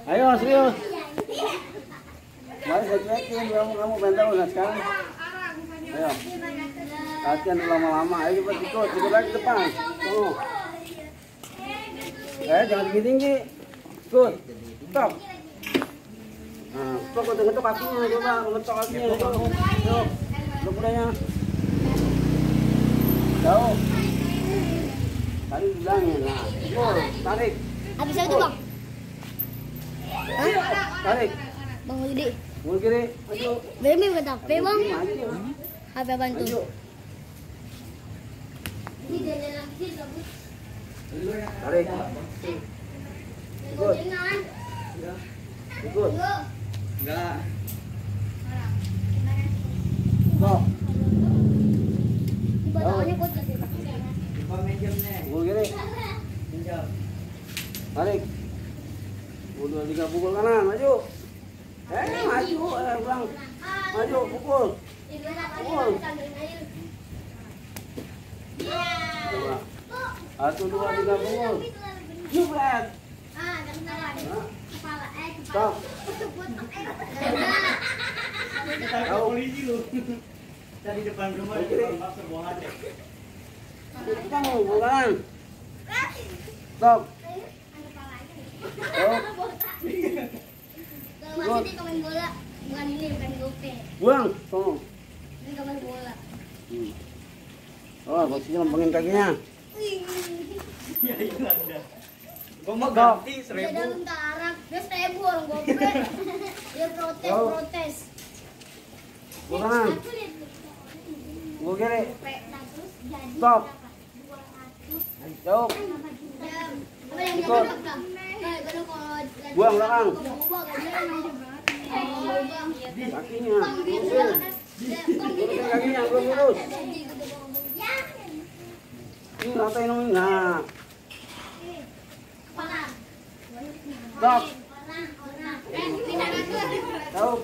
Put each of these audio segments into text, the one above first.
Ayo serius. Mari saya cekin kamu bentar udah sekarang. Ayo. Latihan lama-lama. Ayo cepat ikut lagi depan. Tuh. Jangan tinggi-tinggi. Ikut. Stop. Nah, stop ngetuk kakinya coba, ngetuk kakinya. Yuk. Lu kudanya. Jauh. Tadi bilangin. Nah, ikut. Tarik. Habis itu, Bang. Tarik. Bang Yudi. Mul kiri. Maju. Bemi kata, Bang. Maju. Apa bantu? Maju. Tarik. Ikut. Ikut. Enggak. Stop. Pukul kiri. Tarik. Udah 3 pukul kanan, maju. Maju, Bang. Maju, pukul. Pukul. 1, 2, 3 pukul. Jublet. Stop. Tahu polisi lu. Tadi depan rumah paksa buang hati. Kita mau bukan. Stop. Kalau masih di main bola, bukan ini, bukan gope. Buang, tolong. Ini main bola. Oh, posisinya lempengin kakinya. Ya hilang dah. Gua mau ganti 1000. Dia dalam tarak, dia 1000 orang gope. Dia protes. Bukan. Gua kiri. Stop. Jauh. Ikut. Buang belakang. Kakinya. Lurusin kakinya, belum lurus. Ini ratain ini. Nah. Stop. Jauh.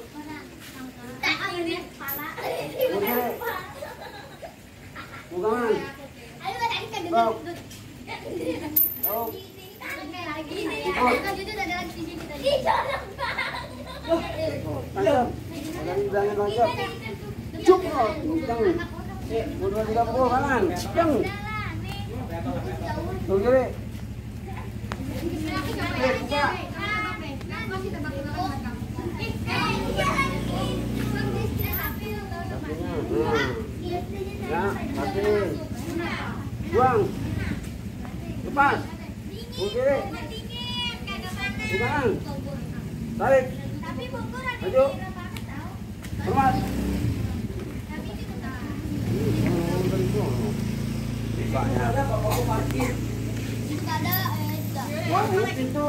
Bukan. Stop. Jauh. Jangan loncat. Cuk, jangan. Udah 3 pukul kanan. Jeng. Tuh kiri. Buka. Ya, mati. Buang. Lepas. Tuh kiri. Bukan. Tarik. Maju. Hormat. Wah, itu.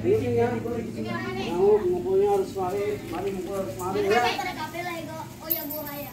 Ini ya. Ngumpulnya harus mari. Mari ngumpul harus mari ya. Oh ya, Bu Raya.